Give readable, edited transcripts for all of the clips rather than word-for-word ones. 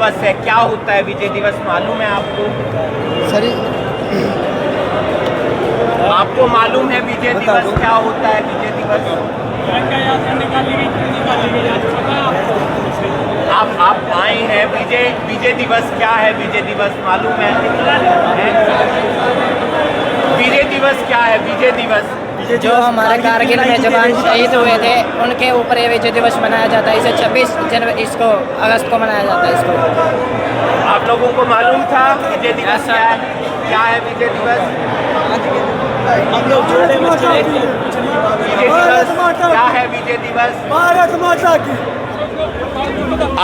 दिवस है, क्या होता है विजय दिवस मालूम है आपको? सर आपको मालूम है विजय दिवस क्या होता है? विजय दिवस आप आए हैं, विजय दिवस क्या है? विजय दिवस मालूम है? विजय दिवस क्या है? विजय दिवस जो हमारे कारगिल में जवान शहीद हुए थे उनके ऊपर ये विजय दिवस मनाया जाता है। इसे 26 जनवरी इसको अगस्त को मनाया जाता है। इसको आप लोगों को मालूम था विजय दिवस क्या है? विजय दिवस हम लोग जोड़े में क्या है? विजय दिवस भारत माता की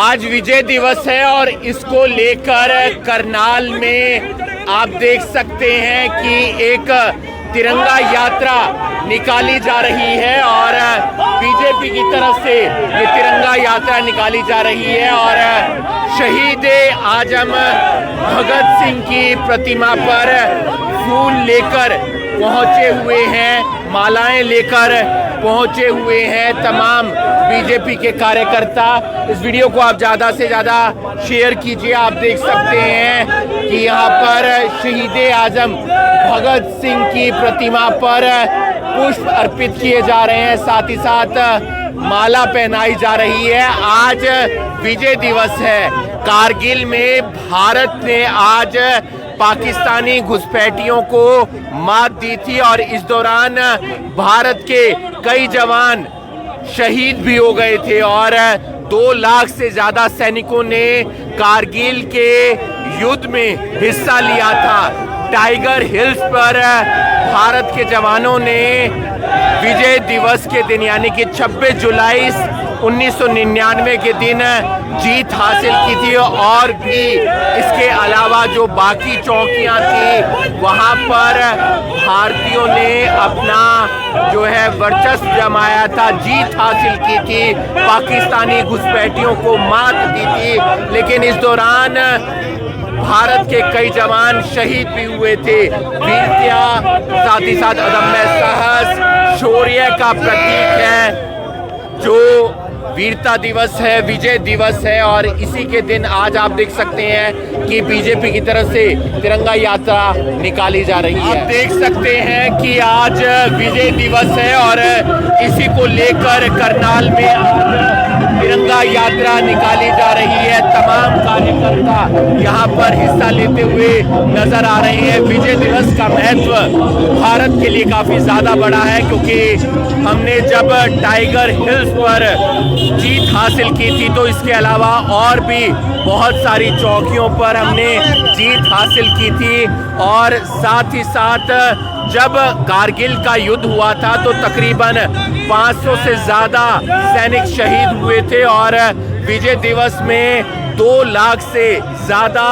आज विजय दिवस है और इसको लेकर करनाल में आप देख सकते हैं कि एक तिरंगा यात्रा निकाली जा रही है और बीजेपी की तरफ से ये तिरंगा यात्रा निकाली जा रही है और शहीद आजम भगत सिंह की प्रतिमा पर फूल लेकर पहुंचे हुए हैं, मालाएं लेकर पहुंचे हुए हैं तमाम बीजेपी के कार्यकर्ता। इस वीडियो को आप ज़्यादा से ज़्यादा शेयर कीजिए। आप देख सकते हैं कि यहाँ पर शहीद आजम भगत सिंह की प्रतिमा पर पुष्प अर्पित किए जा रहे हैं, साथ ही साथ माला पहनाई जा रही है। आज विजय दिवस है। कारगिल में भारत ने आज पाकिस्तानी घुसपैठियों को मात दी थी और इस दौरान भारत के कई जवान शहीद भी हो गए थे और 2 लाख से ज्यादा सैनिकों ने कारगिल के युद्ध में हिस्सा लिया था। टाइगर हिल्स पर भारत के जवानों ने विजय दिवस के दिन यानी कि 26 जुलाई 1999 के दिन जीत हासिल की थी और भी इसके अलावा जो बाकी चौकियां थी वहां पर भारतीयों ने अपना जो है वर्चस्व जमाया था, जीत हासिल की थी, पाकिस्तानी घुसपैठियों को मात दी थी। लेकिन इस दौरान भारत के कई जवान शहीद भी हुए थे। वीरता साथ ही साथ अदम्य साहस शौर्य का प्रतीक है जो वीरता दिवस है, विजय दिवस है और इसी के दिन आज आप देख सकते हैं कि बीजेपी की तरफ से तिरंगा यात्रा निकाली जा रही है। आप देख सकते हैं कि आज विजय दिवस है और इसी को लेकर करनाल में आज तिरंगा यात्रा निकाली जा रही है। तमाम कार्यकर्ता यहाँ पर हिस्सा लेते हुए नजर आ रहे हैं। विजय दिवस का महत्व भारत के लिए काफी ज्यादा बड़ा है क्योंकि हमने जब टाइगर हिल्स पर जीत हासिल की थी तो इसके अलावा और भी बहुत सारी चौकियों पर हमने जीत हासिल की थी और साथ ही साथ जब कारगिल का युद्ध हुआ था तो तकरीबन 500 से ज़्यादा सैनिक शहीद हुए थे और विजय दिवस में 2 लाख से ज़्यादा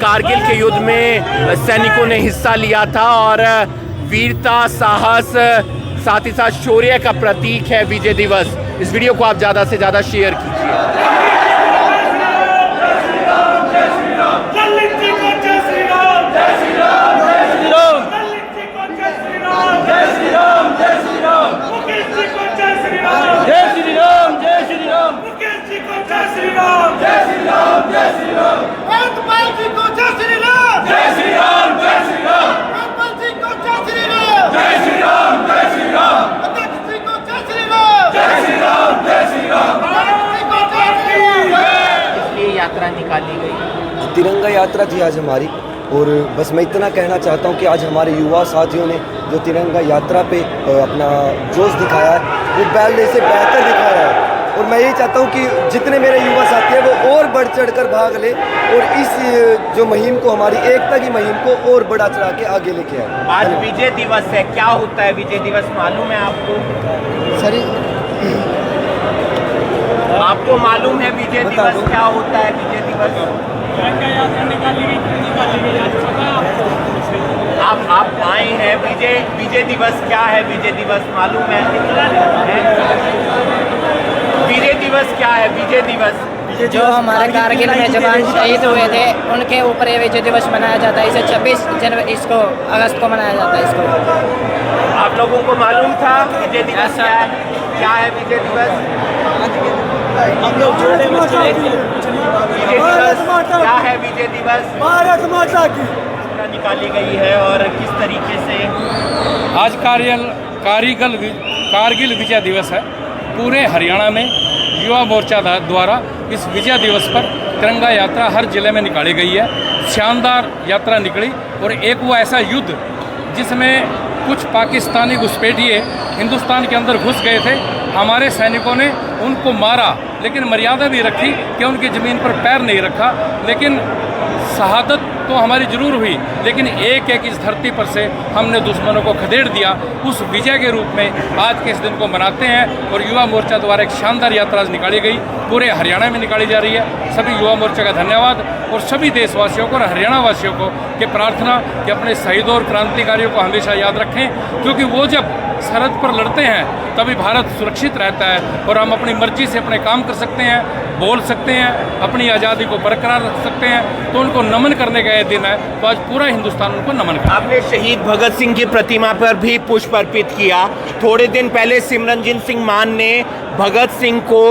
कारगिल के युद्ध में सैनिकों ने हिस्सा लिया था और वीरता साहस साथ ही साथ शौर्य का प्रतीक है विजय दिवस। इस वीडियो को आप ज़्यादा से ज़्यादा शेयर कीजिए। यात्रा निकाली गई, तिरंगा यात्रा थी आज हमारी और बस मैं इतना कहना चाहता हूँ कि आज हमारे युवा साथियों ने जो तिरंगा यात्रा पे अपना जोश दिखाया है वो पहले से बेहतर दिखाया है और मैं यही चाहता हूँ कि जितने मेरे युवा साथी हैं वो और बढ़ चढ़ कर भाग ले और इस जो मुहिम को हमारी एकता की मुहिम को और बड़ा चढ़ा के आगे लेके आए। आज विजय दिवस है, क्या होता है विजय दिवस मालूम है आपको? सर आपको मालूम है विजय दिवस क्या होता है? विजय दिवस आप आए हैं, विजय दिवस क्या है? विजय दिवस मालूम है? विजय दिवस क्या है? विजय दिवस जो हमारे कारगिल में जवान शहीद हुए थे उनके ऊपर ये विजय दिवस मनाया जाता है। इसे 26 जनवरी इसको अगस्त को मनाया जाता है। इसको आप लोगों को मालूम था विजय दिवस क्या है? विजय दिवस हम लोग जोड़े में विजय दिवस क्या है? विजय दिवस भारत माता की निकाली गई है और किस तरीके से आज कारगिल विजय दिवस है। पूरे हरियाणा में युवा मोर्चा द्वारा इस विजय दिवस पर तिरंगा यात्रा हर जिले में निकाली गई है। शानदार यात्रा निकली और एक वो ऐसा युद्ध जिसमें कुछ पाकिस्तानी घुसपैठिए हिंदुस्तान के अंदर घुस गए थे। हमारे सैनिकों ने उनको मारा, लेकिन मर्यादा भी रखी कि उनकी ज़मीन पर पैर नहीं रखा। लेकिन शहादत तो हमारी जरूर हुई, लेकिन एक एक इस धरती पर से हमने दुश्मनों को खदेड़ दिया। उस विजय के रूप में आज के इस दिन को मनाते हैं और युवा मोर्चा द्वारा एक शानदार यात्रा निकाली गई, पूरे हरियाणा में निकाली जा रही है। सभी युवा मोर्चा का धन्यवाद और सभी देशवासियों को और हरियाणा वासियों को कि प्रार्थना कि अपने शहीदों और क्रांतिकारियों को हमेशा याद रखें, क्योंकि वो जब सरहद पर लड़ते हैं तभी भारत सुरक्षित रहता है और हम अपनी मर्जी से अपने काम कर सकते हैं, बोल सकते हैं, अपनी आज़ादी को बरकरार रख सकते हैं। तो उनको नमन करने का यह दिन है, तो आज पूरा हिंदुस्तान उनको नमन करता है। आपने शहीद भगत सिंह की प्रतिमा पर भी पुष्प अर्पित किया। थोड़े दिन पहले सिमरनजीत सिंह मान ने भगत सिंह को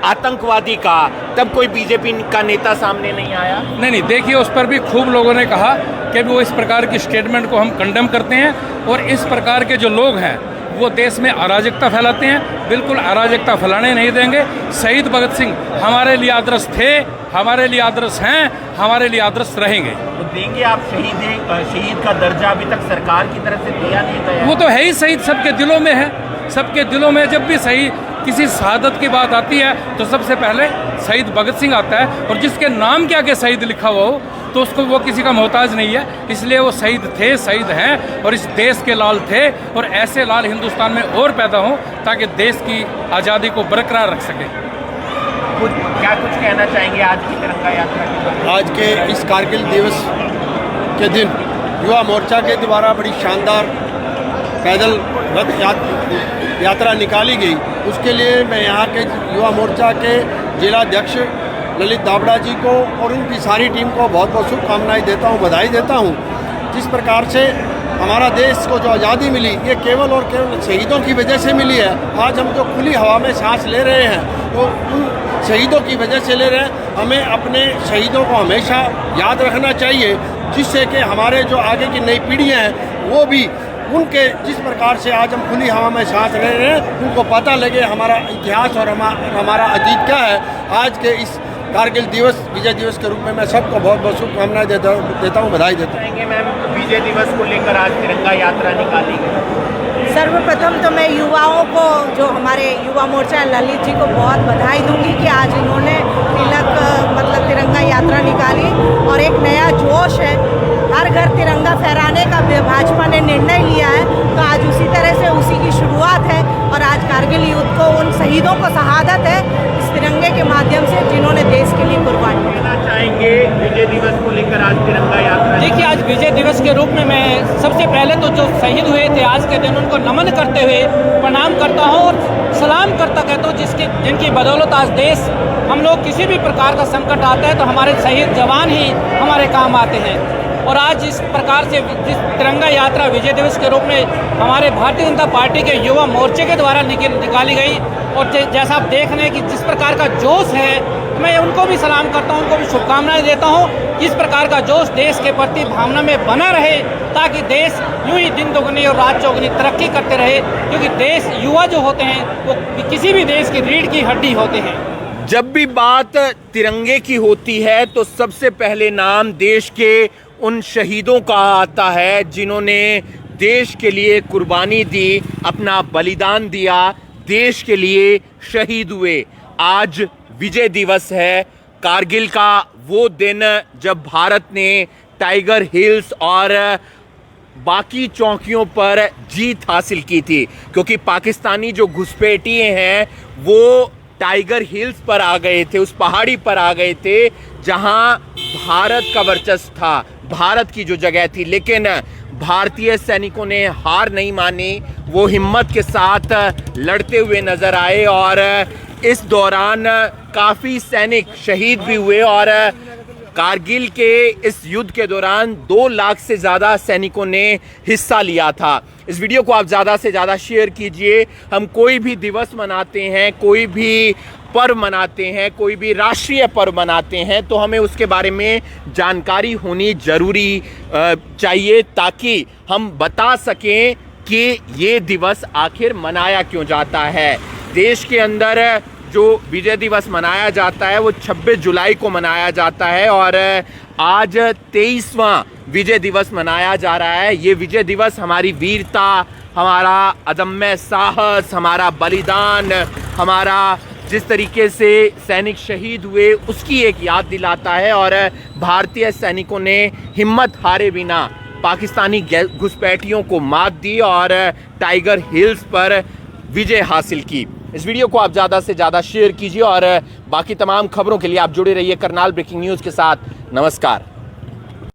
आतंकवादी कहा, तब कोई बीजेपी का नेता सामने नहीं आया? नहीं, देखिए उस पर भी खूब लोगों ने कहा कि वो इस प्रकार की स्टेटमेंट को हम कंडेम करते हैं और इस प्रकार के जो लोग हैं वो देश में अराजकता फैलाते हैं। बिल्कुल अराजकता फैलाने नहीं देंगे। शहीद भगत सिंह हमारे लिए आदर्श थे, हमारे लिए आदर्श हैं, हमारे लिए आदर्श रहेंगे। तो देंगे आप शहीद का दर्जा? अभी तक सरकार की तरफ से दिया नहीं गया। वो तो है ही, शहीद सबके दिलों में है। सबके दिलों में जब भी शहीद किसी शहादत की बात आती है तो सबसे पहले शहीद भगत सिंह आता है, और जिसके नाम के आगे शहीद लिखा हुआ हो तो उसको वो किसी का मोहताज नहीं है। इसलिए वो शहीद थे, शहीद हैं और इस देश के लाल थे, और ऐसे लाल हिंदुस्तान में और पैदा हों ताकि देश की आज़ादी को बरकरार रख सके। क्या कुछ कहना चाहेंगे आज की तिरंगा यात्रा के बारे में? आज के इस कारगिल दिवस के दिन युवा मोर्चा के द्वारा बड़ी शानदार पैदल रथ यात्रा निकाली गई। उसके लिए मैं यहाँ के युवा मोर्चा के जिलाध्यक्ष ललित दाबड़ा जी को और उनकी सारी टीम को बहुत बहुत शुभकामनाएं देता हूँ, बधाई देता हूँ। जिस प्रकार से हमारा देश को जो आज़ादी मिली, ये केवल और केवल शहीदों की वजह से मिली है। आज हम जो खुली हवा में सांस ले रहे हैं तो उन शहीदों की वजह से ले रहे हैं। हमें अपने शहीदों को हमेशा याद रखना चाहिए, जिससे कि हमारे जो आगे की नई पीढ़ियाँ हैं वो भी उनके जिस प्रकार से आज हम खुली हवा में सांस ले रहे हैं उनको पता लगे हमारा इतिहास और हमारा अतीत क्या है। आज के इस कारगिल दिवस विजय दिवस के रूप में मैं सबको बहुत बहुत शुभकामनाएं देता हूँ, बधाई देता हूँ। मैम, विजय दिवस को लेकर आज तिरंगा यात्रा निकाली गई। सर्वप्रथम तो मैं युवाओं को, जो हमारे युवा मोर्चा ललित जी को बहुत बधाई दूंगी कि आज इन्होंने तिलक मतलब तिरंगा यात्रा निकाली और एक नया जोश है। हर घर तिरंगा फहराने का भाजपा ने निर्णय लिया है, तो आज उसी तरह से उसी की शुरुआत है। और आज कारगिल युद्ध को उन शहीदों को शहादत है इस तिरंगे के माध्यम से, जिन्होंने देश के लिए कुर्बानी दी। कहना चाहेंगे विजय दिवस को लेकर आज तिरंगा यात्रा? देखिए, आज विजय दिवस के रूप में मैं सबसे पहले तो जो शहीद हुए थे आज के दिन उनको नमन करते हुए प्रणाम करता हूँ और सलाम करता कहता हूँ, जिनकी बदौलत आज देश हम लोग किसी भी प्रकार का संकट आता है तो हमारे शहीद जवान ही हमारे काम आते हैं। और आज इस प्रकार से जिस तिरंगा यात्रा विजय दिवस के रूप में हमारे भारतीय जनता पार्टी के युवा मोर्चे के द्वारा निकाली गई, और जैसा आप देख रहे हैं कि जिस प्रकार का जोश है, मैं उनको भी सलाम करता हूं, उनको भी शुभकामनाएं देता हूं। इस प्रकार का जोश देश के प्रति भावना में बना रहे ताकि देश यूं ही दिन दोगुनी और रात चौगुनी तरक्की करते रहे, क्योंकि देश युवा जो होते हैं वो किसी भी देश की रीढ़ की हड्डी होते हैं। जब भी बात तिरंगे की होती है तो सबसे पहले नाम देश के उन शहीदों का आता है जिन्होंने देश के लिए कुर्बानी दी, अपना बलिदान दिया, देश के लिए शहीद हुए। आज विजय दिवस है, कारगिल का वो दिन जब भारत ने टाइगर हिल्स और बाकी चौकियों पर जीत हासिल की थी, क्योंकि पाकिस्तानी जो घुसपैठिए हैं वो टाइगर हिल्स पर आ गए थे, उस पहाड़ी पर आ गए थे जहां भारत का वर्चस्व था, भारत की जो जगह थी। लेकिन भारतीय सैनिकों ने हार नहीं मानी, वो हिम्मत के साथ लड़ते हुए नजर आए और इस दौरान काफ़ी सैनिक शहीद भी हुए। और कारगिल के इस युद्ध के दौरान 2 लाख से ज़्यादा सैनिकों ने हिस्सा लिया था। इस वीडियो को आप ज़्यादा से ज़्यादा शेयर कीजिए। हम कोई भी दिवस मनाते हैं, कोई भी पर्व मनाते हैं, कोई भी राष्ट्रीय पर्व मनाते हैं, तो हमें उसके बारे में जानकारी होनी जरूरी चाहिए, ताकि हम बता सकें कि ये दिवस आखिर मनाया क्यों जाता है। देश के अंदर जो विजय दिवस मनाया जाता है वो 26 जुलाई को मनाया जाता है और आज 23वां विजय दिवस मनाया जा रहा है। ये विजय दिवस हमारी वीरता, हमारा अदम्य साहस, हमारा बलिदान, हमारा जिस तरीके से सैनिक शहीद हुए उसकी एक याद दिलाता है और भारतीय सैनिकों ने हिम्मत हारे बिना पाकिस्तानी घुसपैठियों को मात दी और टाइगर हिल्स पर विजय हासिल की। इस वीडियो को आप ज़्यादा से ज़्यादा शेयर कीजिए और बाकी तमाम खबरों के लिए आप जुड़े रहिए करनाल ब्रेकिंग न्यूज़ के साथ। नमस्कार।